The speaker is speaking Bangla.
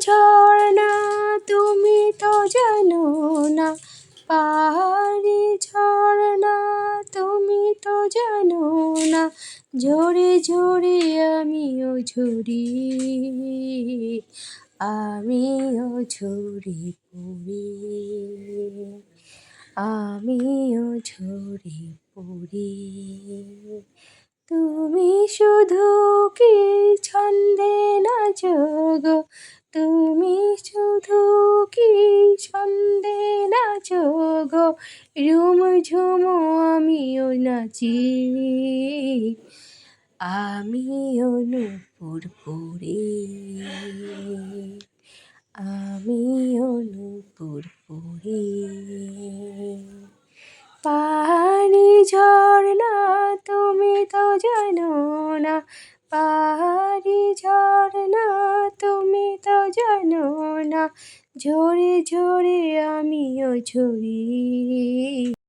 ঝর্ণা তুমি তো জানো না, পাহাড়ি ঝর্ণা তুমি তো জানো না, ঝরে ঝরে আমিও ঝরি, আমিও ঝরে পড়ি, আমিও ঝরে পড়ি। তুমি শুধু কি ছন্দে নাচো গো, তুমি শুধু কি ছন্দে নাচো গো, রুম ঝুম আমিও নাচি, আমিও নূপুর পরি, আমিও নূপুর পরি। পাহাড়ি ঝর্ণা তুমি তো জানো না, পাহাড়ি ঝর্ণা তুমি তো জানো না, ঝরে ঝরে আমিও ঝরি।